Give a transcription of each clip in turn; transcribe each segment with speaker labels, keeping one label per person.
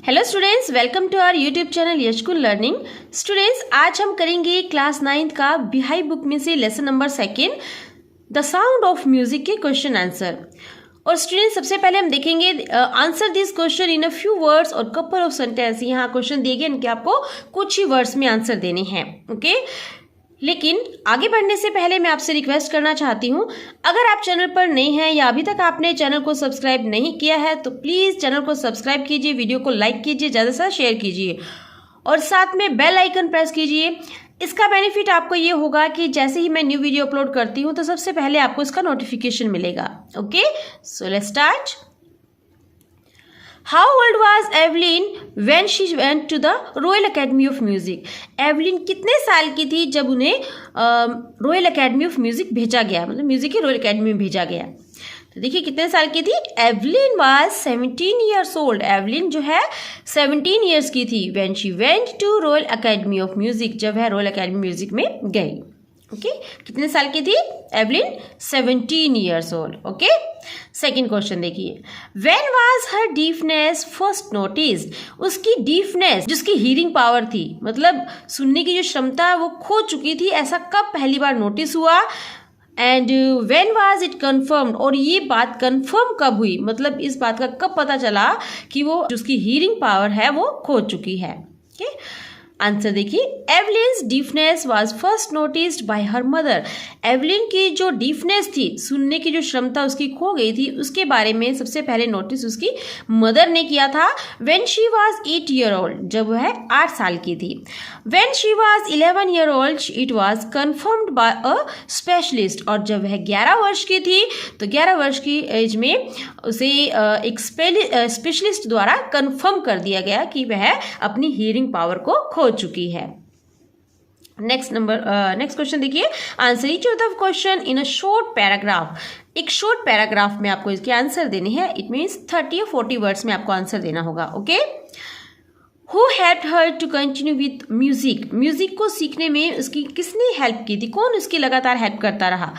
Speaker 1: Hello students, welcome to our YouTube channel Yashkul learning. Students, आज हम करेंगे क्लास 9 का बिहाई बुक में से lesson number 2 the sound of music के क्वेश्चन आंसर। और स्टूडेंट्स, सबसे पहले हम देखेंगे answer this question in a few words और कपल ऑफ सेंटेंस। यहाँ क्वेश्चन दिए गए, इनके आपको कुछ ही वर्ड्स में आंसर देने हैं। ओके, लेकिन आगे बढ़ने से पहले मैं आपसे रिक्वेस्ट करना चाहती हूँ, अगर आप चैनल पर नए हैं या अभी तक आपने चैनल को सब्सक्राइब नहीं किया है तो प्लीज़ चैनल को सब्सक्राइब कीजिए, वीडियो को लाइक कीजिए, ज़्यादा से ज़्यादा शेयर कीजिए और साथ में बेल आइकन प्रेस कीजिए। इसका बेनिफिट आपको ये होगा कि जैसे ही मैं न्यू वीडियो अपलोड करती हूँ तो सबसे पहले आपको इसका नोटिफिकेशन मिलेगा। Okay, so let's start. How old was Evelyn when she went to the Royal Academy of Music? Evelyn कितने साल की थी जब उन्हें रॉयल अकेडमी ऑफ म्यूजिक भेजा गया, मतलब म्यूजिक की रॉयल अकेडमी में भेजा गया। तो देखिए कितने साल की थी। Evelyn was 17 years old। Evelyn जो है 17 years की थी when she went to Royal Academy of Music, जब है रॉयल अकेडमी म्यूजिक में गई। ओके, कितने साल की थी Evelyn? 17 years old। Okay, second question देखिए, when was her deafness first noticed? उसकी डीफनेस, जिसकी हीरिंग पावर थी, मतलब सुनने की जो क्षमता वो खो चुकी थी, ऐसा कब पहली बार नोटिस हुआ? And when was it confirmed? और ये बात कन्फर्म कब हुई, मतलब इस बात का कब पता चला कि वो जिसकी हीरिंग पावर है वो खो चुकी है? ओके, आंसर देखिए, Evelyn's deafness was first noticed by her mother. Evelyn की जो डीफनेस थी, सुनने की जो क्षमता उसकी खो गई थी, उसके बारे में सबसे पहले नोटिस उसकी मदर ने किया था when she was 8 year old, जब वह 8 साल की थी। When she was 11 year old it was confirmed by a specialist, और जब वह 11 वर्ष की थी तो 11 वर्ष की एज में उसे एक स्पेशलिस्ट द्वारा कन्फर्म कर दिया गया कि वह अपनी हियरिंग पावर को खो चुकी है। नेक्स्ट क्वेश्चन देखिए, answer each of the question in a short paragraph. एक शॉर्ट पैराग्राफ में आपको इसके आंसर देने हैं। इट मीन्स 30 or 40 वर्ड्स में आपको आंसर देना होगा। Okay, who helped her to continue with music? Music को सीखने में उसकी किसने हेल्प की थी, कौन उसकी लगातार हेल्प करता रहा?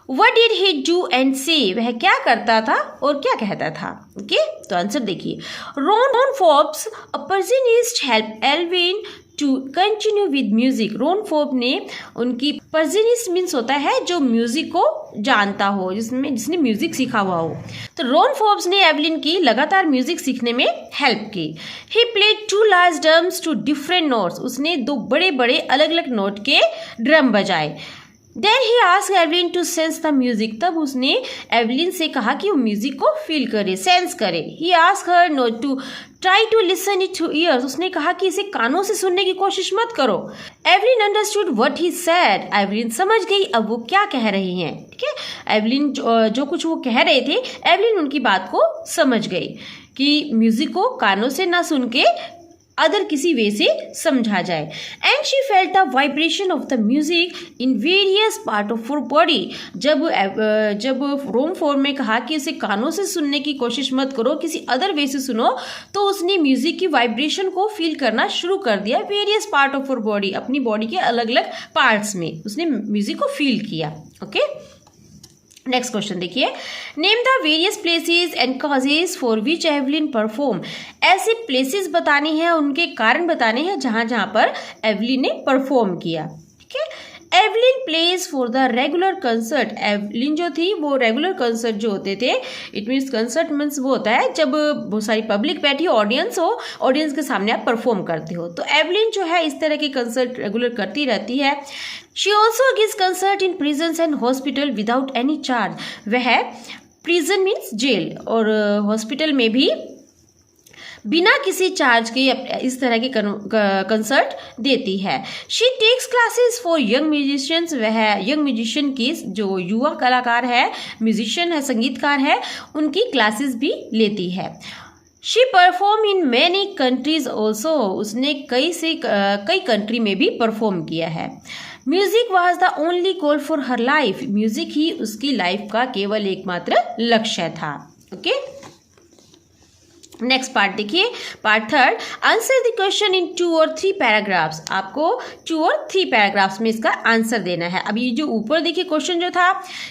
Speaker 1: What did he do and say? वह क्या करता था और क्या कहता था? ओके, तो आंसर देखिए, Ron Forbes a percussionist help Evelyn to continue with music. Ron Forbes ने उनकी, पर्जिनिस्ट मीन्स होता है जो म्यूजिक को जानता हो, जिसने म्यूजिक सीखा हुआ हो। तो रॉन फोर्ब्स ने एवलिन की लगातार म्यूजिक सीखने में हेल्प की। ही played 2 large drums to different notes। उसने 2 बड़े बड़े अलग अलग नोट के ड्रम बजाए। Then he asked Evelyn to sense the music। तब उसने एवलिन से कहा कि वो म्यूजिक को फील करे, सेंस करे। He asked her not to try to listen it to ears। उसने कहा कि इसे कानों से सुनने की कोशिश मत करो। Evelyn understood what he said। Evelyn समझ गई अब वो क्या कह रही हैं। ठीक है, एवलिन जो कुछ वो कह रहे थे, एवलिन उनकी बात को समझ गई कि म्यूजिक को कानों से ना सुन के अदर किसी वे से समझा जाए। And she felt the vibration of the music in various part of her body. जब रोम फोर में कहा कि इसे कानों से सुनने की कोशिश मत करो, किसी अदर वे से सुनो, तो उसने म्यूजिक की वाइब्रेशन को फील करना शुरू कर दिया। Various part of her body, अपनी बॉडी के अलग अलग पार्ट्स में उसने म्यूजिक को फील किया। ओके, नेक्स्ट क्वेश्चन देखिए, name the various places and causes for which Evelyn perform. ऐसे प्लेसेस बताने हैं, उनके कारण बताने हैं जहां जहां पर एवलिन ने परफॉर्म किया। ठीक है, Evelyn place for the regular concert. Evelyn जो थी वो रेगुलर कंसर्ट जो होते थे, इट मीन्स कंसर्ट मीन्स वो होता है जब बहुत सारी पब्लिक बैठी हो, ऑडियंस हो, ऑडियंस के सामने आप परफॉर्म करते हो। तो एवलिन जो है इस तरह के कंसर्ट रेगुलर करती रहती है। She also gives concert in prisons and hospital without any charge। वह prison means जेल और हॉस्पिटल में भी बिना किसी चार्ज के इस तरह के कंसर्ट देती है। She takes classes for young musicians. वह यंग म्यूजिशियन की, जो युवा कलाकार है, म्यूजिशियन है, संगीतकार है, उनकी क्लासेस भी लेती है। She perform in many countries also. उसने कई कंट्री में भी परफॉर्म किया है। Music was the only goal for her life. Music ही उसकी लाइफ का केवल एकमात्र लक्ष्य था। ओके, नेक्स्ट पार्ट देखिए, part third, answer the question in 2 और 3 पैराग्राफ्स। आपको 2 और 3 पैराग्राफ्स में इसका आंसर देना है। अभी जो ऊपर देखिए क्वेश्चन जो था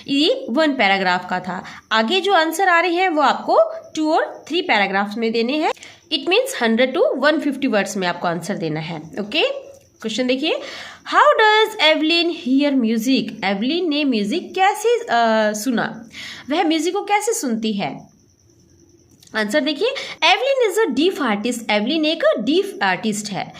Speaker 1: ये 1 पैराग्राफ का था, आगे जो आंसर आ रहे हैं वो आपको 2 और 3 पैराग्राफ्स में देने हैं। इट मीन्स 100 to 150 वर्ड्स में आपको आंसर देना है। ओके, क्वेश्चन देखिए, how does Evelyn here music. Evelyn ने म्यूजिक कैसे सुना, वह म्यूजिक को कैसे सुनती है। आंसर देखिए, Evelyn is a deaf artist. Evelyn एक डीफ आर्टिस्ट है।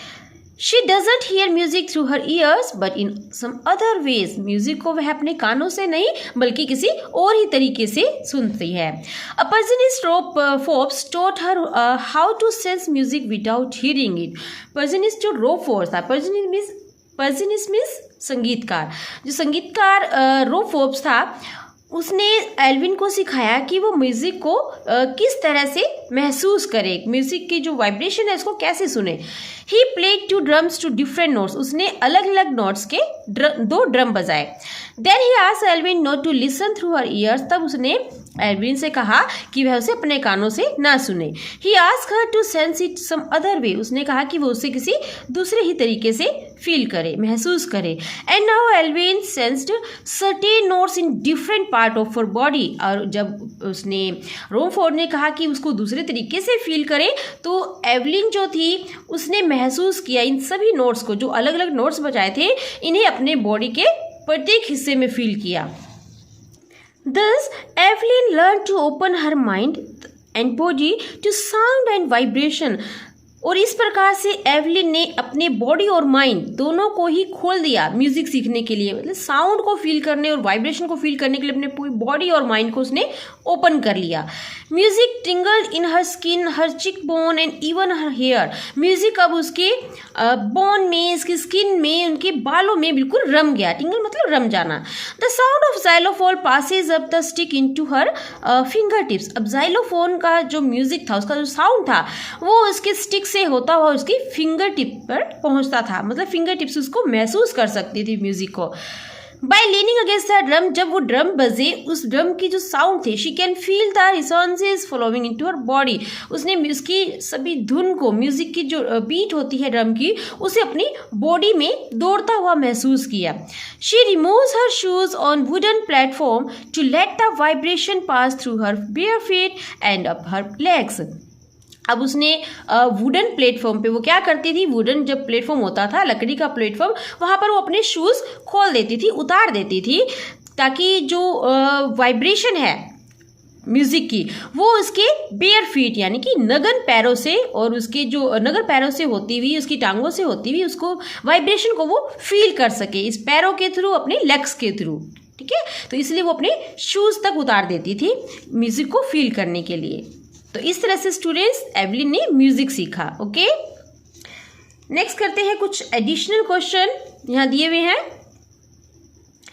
Speaker 1: She doesn't hear music through her ears but in some other ways. Music को वह अपने कानों से नहीं बल्कि किसी और ही तरीके से सुनती है। A percussionist Ron Forbes taught her how to sense music without hearing it. Percussionist जो रोप फोर्ब्स था, पर्सनिस्ट मीन्स संगीतकार, जो संगीतकार रोप फोर्ब्स था उसने एल्विन को सिखाया कि वो म्यूज़िक को किस तरह से महसूस करे, म्यूज़िक की जो वाइब्रेशन है इसको कैसे सुने। He played 2 drums to different notes. उसने अलग अलग नोट्स के 2 ड्रम बजाए। Then he asked Evelyn not to listen through her ears. तब उसने एल्विन से कहा कि वह उसे अपने कानों से ना सुने। He asked her to sense it some other way. उसने कहा कि वो उसे किसी दूसरे ही तरीके से फील करे, महसूस करे। And now Evelyn sensed certain notes in different part of her body. और जब उसने रोमफोर्ड ने कहा कि उसको दूसरे तरीके से फील करे तो एवलिन जो थी उसने महसूस किया इन सभी नोट्स को, जो अलग अलग नोट्स बजाए थे इन्हें अपने बॉडी के प्रत्येक हिस्से में फील किया। Thus, Evelyn learned to open her mind and body to sound and vibration. और इस प्रकार से एवलिन ने अपने बॉडी और माइंड दोनों को ही खोल दिया म्यूजिक सीखने के लिए, मतलब साउंड को फील करने और वाइब्रेशन को फील करने के लिए अपने पूरी बॉडी और माइंड को उसने ओपन कर लिया। Music टिंगल्ड in her skin, her cheek bone and even her hair. Music अब उसके बोन में, इसकी स्किन में, उनके बालों में बिल्कुल रम गया। टिंगल मतलब रम जाना। The sound of xylophone passes up the stick into her finger tips. अब जाइलोफोन का जो म्यूजिक था, उसका जो साउंड था वो उसके स्टिक से होता हुआ उसकी फिंगर टिप पर पहुंचता था, मतलब फिंगर टिप्स उसको महसूस कर सकती थी म्यूजिक को। By leaning against the drum, जब वो ड्रम बजे उस ड्रम की जो साउंड थी, she can feel the resonances following into her body. उसने उसकी सभी धुन को, म्यूजिक की जो बीट होती है ड्रम की, उसे अपनी बॉडी में दौड़ता हुआ महसूस किया। She removes her shoes on wooden platform to let the vibration pass through her bare feet and up her legs. अब उसने वुडन प्लेटफॉर्म पे वो क्या करती थी, वुडन जब प्लेटफॉर्म होता था, लकड़ी का प्लेटफॉर्म, वहाँ पर वो अपने शूज़ खोल देती थी, उतार देती थी, ताकि जो वाइब्रेशन है म्यूज़िक की वो उसके बेयर फीट यानी कि नग्न पैरों से और उसके जो नग्न पैरों से होती हुई, उसकी टांगों से होती हुई उसको वाइब्रेशन को वो फील कर सके, इस पैरों के थ्रू, अपने लेग्स के थ्रू। ठीक है, तो इसलिए वो अपने शूज़ तक उतार देती थी म्यूज़िक को फील करने के लिए। तो इस तरह से स्टूडेंट्स एवलिन ने म्यूजिक सीखा। ओके, नेक्स्ट करते हैं कुछ एडिशनल क्वेश्चन यहाँ दिए हुए हैं।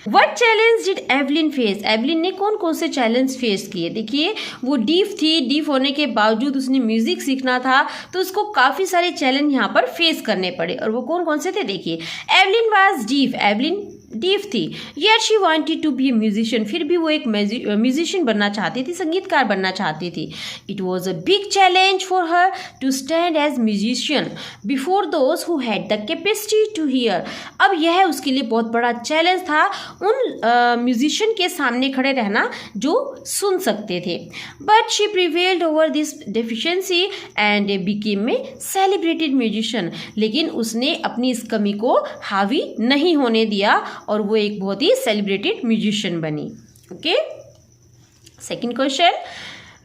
Speaker 1: What challenge did Evelyn face. Evelyn ने कौन कौन से चैलेंज फेस किए। देखिए, वो डीफ थी, डीफ होने के बावजूद उसने म्यूजिक सीखना था, तो उसको काफ़ी सारे चैलेंज यहाँ पर फेस करने पड़े। और वो कौन कौन से थे देखिए। Evelyn was deaf, Evelyn deaf थी। Yet she wanted to be a musician, फिर भी वो एक म्यूजिशियन बनना चाहती थी, संगीतकार बनना चाहती थी। It was a big challenge for her to stand as musician before those who had the capacity to hear. अब यह उसके लिए बहुत बड़ा चैलेंज था उन म्यूजिशियन के सामने खड़े रहना जो सुन सकते थे। But she prevailed over this deficiency and became a celebrated musician. लेकिन उसने अपनी इस कमी को हावी नहीं होने दिया और वो एक बहुत ही सेलिब्रेटेड म्यूजिशियन बनी। Okay, second question,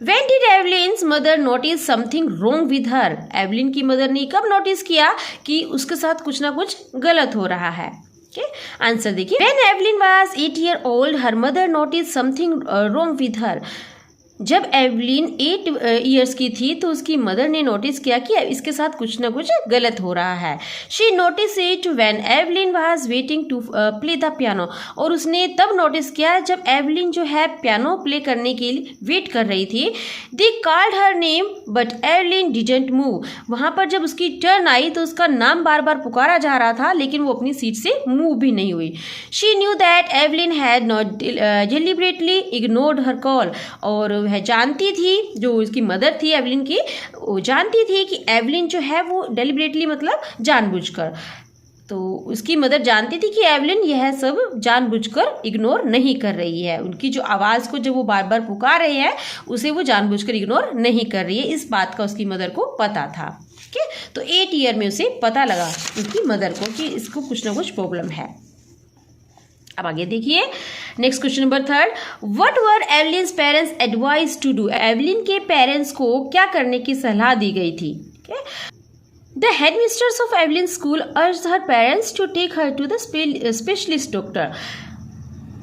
Speaker 1: when did Evelyn's mother notice something wrong with her. Evelyn की मदर ने कब नोटिस किया कि उसके साथ कुछ ना कुछ गलत हो रहा है। आंसर देखिए, when Evelyn was 8 years old her mother noticed something wrong with her। जब एवलिन 8 years की थी तो उसकी मदर ने नोटिस किया कि इसके साथ कुछ ना कुछ गलत हो रहा है। She notice it when Evelyn was waiting to play the piano. और उसने तब नोटिस किया जब एवलिन जो है पियानो प्ले करने के लिए वेट कर रही थी। They called her name but Evelyn didn't move. वहाँ पर जब उसकी टर्न आई तो उसका नाम बार बार पुकारा जा रहा था, लेकिन वो अपनी सीट से मूव भी नहीं हुई। She knew that Evelyn had not deliberately ignored her call. और वह जानती थी, जो उसकी मदर थी एवलिन की, वो जानती थी कि एवलिन जो है वो डेलिबरेटली मतलब जानबूझकर, तो उसकी मदर जानती थी कि एवलिन यह सब जानबूझकर इग्नोर नहीं कर रही है, उनकी जो आवाज़ को जब वो बार बार पुकार रहे हैं उसे वो जानबूझकर इग्नोर नहीं कर रही है, इस बात का उसकी मदर को पता था। ठीक है, तो 8 ईयर में उसे पता लगा उसकी मदर को कि इसको कुछ ना कुछ प्रॉब्लम है। अब आगे देखिए next question number 3, what were Evelyn's parents advised to do, Evelyn के पेरेंट्स को क्या करने की सलाह दी गई थी। The headmistress of Evelyn's school urged her parents to take her to the specialist doctor.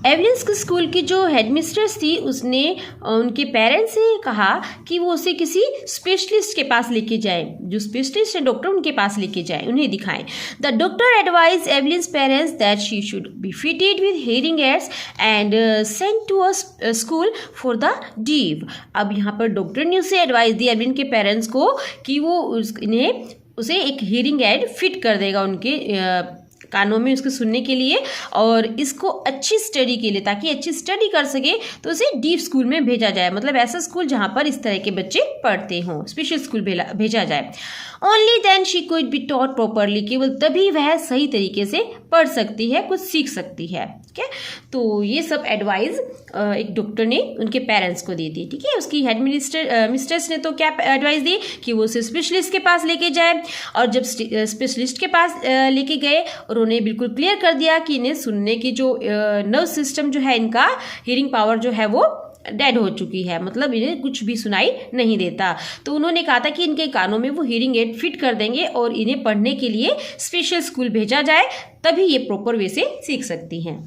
Speaker 1: एवलिन्स के स्कूल की जो हेडमिस्ट्रेस थी उसने उनके पेरेंट्स से कहा कि वो उसे किसी स्पेशलिस्ट के पास लेके जाए, जो स्पेशलिस्ट है डॉक्टर उनके पास लेके जाए, उन्हें दिखाएं। The doctor advised Evelyn's parents that she should be fitted with hearing aids and sent to a school for the deaf. अब यहाँ पर डॉक्टर ने उसे एडवाइस दी एवलिन के पेरेंट्स को कि वो उसे एक हियरिंग एड फिट कर देगा उनके कानों में उसके सुनने के लिए, और इसको अच्छी स्टडी के लिए, ताकि अच्छी स्टडी कर सके तो उसे डीप स्कूल में भेजा जाए, मतलब ऐसा स्कूल जहाँ पर इस तरह के बच्चे पढ़ते हों, स्पेशल स्कूल भेजा जाए। Only then she could be taught properly, केवल तभी वह सही तरीके से पढ़ सकती है, कुछ सीख सकती है। ठीक है, तो ये सब एडवाइस एक डॉक्टर ने उनके पेरेंट्स को दी थी। ठीक है, उसकी हेड मिस्ट्रेस ने तो क्या एडवाइस दी कि वो उसे स्पेशलिस्ट के पास लेके जाए, और जब स्पेशलिस्ट के पास लेके गए और उन्हें बिल्कुल क्लियर कर दिया कि इन्हें सुनने की जो नर्व सिस्टम जो है, इनका हियरिंग पावर जो है वो डेड हो चुकी है, मतलब इन्हें कुछ भी सुनाई नहीं देता, तो उन्होंने कहा था कि इनके कानों में वो हियरिंग एड फिट कर देंगे और इन्हें पढ़ने के लिए स्पेशल स्कूल भेजा जाए, तभी ये प्रॉपर वे से सीख सकती हैं।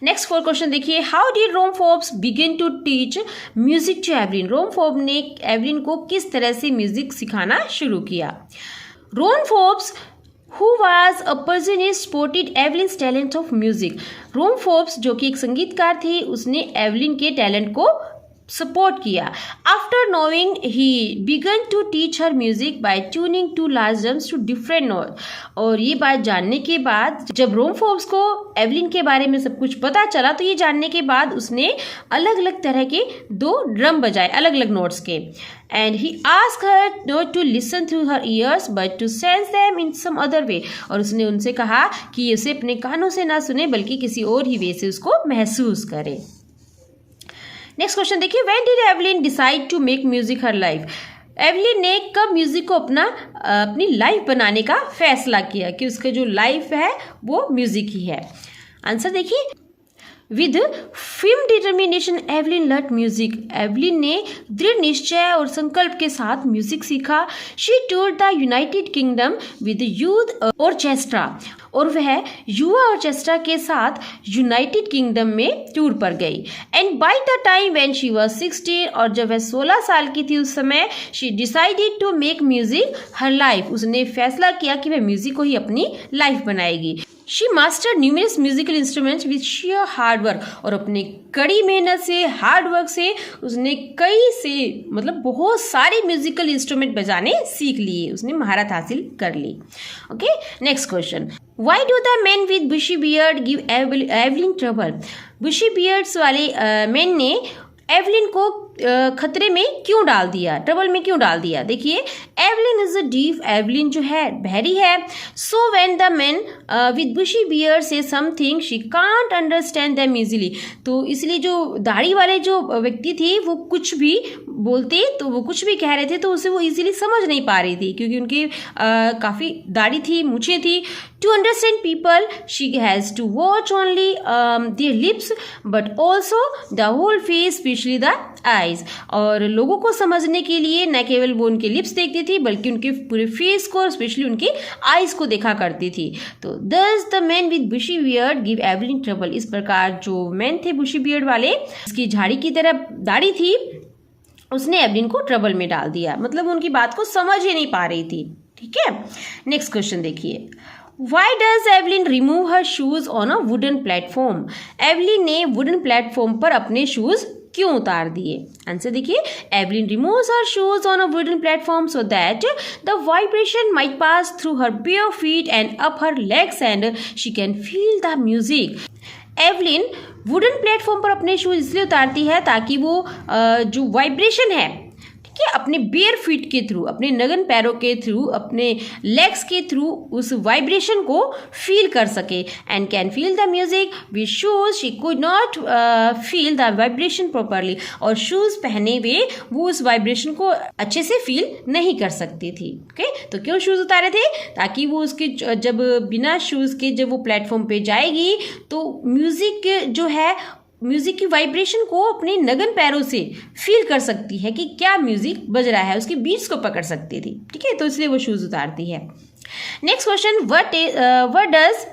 Speaker 1: नेक्स्ट 4 क्वेश्चन देखिए, how did Ron Forbes begin to teach music to Evelyn, Ron Forbes ने एवलिन को किस तरह से म्यूजिक सिखाना शुरू किया। Ron Forbes who was a Persianist spotted Evelyn's talent of music. Ron Forbes जो कि एक संगीतकार थे, उसने एवलिन के टैलेंट को सपोर्ट किया। After knowing he began to teach her music by tuning two large drums to different note, और ये बात जानने के बाद, जब रोम फोर्ब्स को एवलिन के बारे में सब कुछ पता चला, तो ये जानने के बाद उसने अलग अलग तरह के 2 ड्रम बजाए, अलग अलग नोट्स के। And he asked her not to listen through her ears but to sense them in some other way, और उसने उनसे कहा कि उसे अपने कानों से ना सुने बल्कि किसी और ही वे से उसको महसूस करे। नेक्स्ट क्वेश्चन देखिए, when did Evelyn decide to make music her life, Evelyn ने कब म्यूजिक को अपनी लाइफ बनाने का फैसला किया कि उसका जो लाइफ है वो म्यूजिक ही है। आंसर देखिए, with firm determination Evelyn learn music, Evelyn ने दृढ़ निश्चय और संकल्प के साथ म्यूजिक सीखा। She toured the United Kingdom with youth orchestra, और वह युवा ऑर्केस्ट्रा के साथ यूनाइटेड किंगडम में टूर पर गई। And by the time when she was 16, और जब वह 16 साल की थी उस समय, she decided to make music her life, उसने फैसला किया कि वह म्यूजिक को ही अपनी लाइफ बनाएगी। She mastered numerous musical instruments with sheer hard work, और अपनी कड़ी मेहनत से, हार्ड वर्क से उसने बहुत सारे म्यूजिकल इंस्ट्रूमेंट बजाने सीख लिए, उसने महारत हासिल कर ली। Okay, next question, why do the man with bushy beard give Evelyn trouble, bushy beards वाले मैन ने एवलिन को खतरे में क्यों डाल दिया, ट्रबल में क्यों डाल दिया। देखिए, Evelyn is a deaf, Evelyn जो है बहरी है। So when the man with bushy beard say something she can't understand them easily, तो इसलिए जो दाढ़ी वाले जो व्यक्ति थे वो कुछ भी बोलते, तो वो कुछ भी कह रहे थे तो उसे वो इजीली समझ नहीं पा रही थी, क्योंकि उनकी काफ़ी दाढ़ी थी, मूछें थी। To understand people, she has to watch only their lips, but also the whole face, especially the eyes. और लोगों को समझने के लिए न केवल वो उनके लिप्स देखती थी, बल्कि उनके पूरे फेस को और स्पेशली उनकी आईज को देखा करती थी। तो thus the man with bushy beard give Evelyn trouble. इस प्रकार जो मैन थे बुशी बियर्ड वाले, इसकी झाड़ी की तरह दाढ़ी थी, उसने एवलिन को ट्रबल में डाल दिया, मतलब उनकी बात को समझ ही नहीं पा रही थी। ठीक है, नेक्स्ट क्वेश्चन देखिए, Why does Evelyn remove her shoes on a wooden platform? Evelyn ने वुडन प्लेटफॉर्म पर अपने शूज क्यों उतार दिए। आंसर देखिए, Evelyn removes her shoes on a wooden platform so that the vibration might pass through her bare feet and up her legs and she can feel the music. Evelyn wooden platform पर अपने shoes इसलिए उतारती है ताकि वो जो vibration है, ठीक है, अपने बेयर फीट के थ्रू, अपने नग्न पैरों के थ्रू, अपने लेग्स के थ्रू उस वाइब्रेशन को फील कर सके। And can feel the music with shoes she could not feel the vibration properly. और शूज पहने हुए वो उस वाइब्रेशन को अच्छे से फील नहीं कर सकती थी। ओके, तो क्यों शूज उतारे थे? ताकि वो उसके जब बिना शूज के जब वो प्लेटफॉर्म पे जाएगी तो म्यूजिक जो है, म्यूजिक की वाइब्रेशन को अपने नग्न पैरों से फील कर सकती है कि क्या म्यूजिक बज रहा है, उसकी बीट्स को पकड़ सकती थी। ठीक है, तो इसलिए वो शूज उतारती है। Next question, what does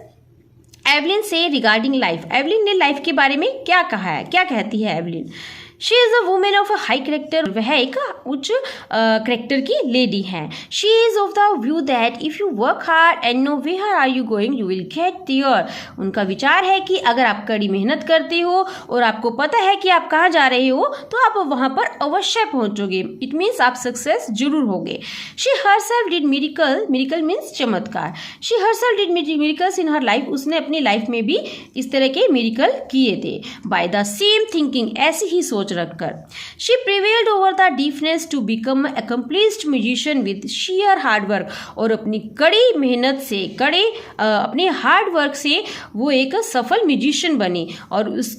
Speaker 1: Evelyn say regarding life? Evelyn ने लाइफ के बारे में क्या कहा है, क्या कहती है Evelyn? She is a women of a high character, वह एक उच्च करेक्टर की लेडी हैं। She is of the view that if you work hard and know where are you going you will get there. उनका विचार है कि अगर आप कड़ी मेहनत करते हो और आपको पता है कि आप कहाँ जा रहे हो तो आप वहाँ पर अवश्य पहुँचोगे। इट मीन्स आप सक्सेस जरूर होगे। She herself did miracle, miracle means चमत्कार। She herself did miracles in her life, उसने अपनी लाइफ में भी इस तरह के मिरेकल किए थे। बाय द सेम थिंकिंग, ऐसी ही सोच रखकर। She prevailed over the deafness to become accomplished musician with sheer hard work. और अपनी कड़ी मेहनत से, अपने हार्ड वर्क से वो एक सफल म्यूजिशियन बनी। और उस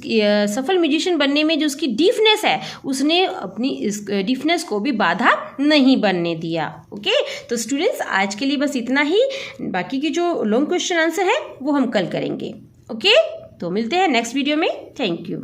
Speaker 1: सफल म्यूजिशियन बनने में जो उसकी डीफनेस है, उसने अपनी इस डीफनेस को भी बाधा नहीं बनने दिया। ओके, तो स्टूडेंट्स आज के लिए बस इतना ही। बाकी की जो लॉन्ग क्वेश्चन आंसर है वो हम कल करेंगे। ओके, तो मिलते हैं नेक्स्ट वीडियो में। Thank you.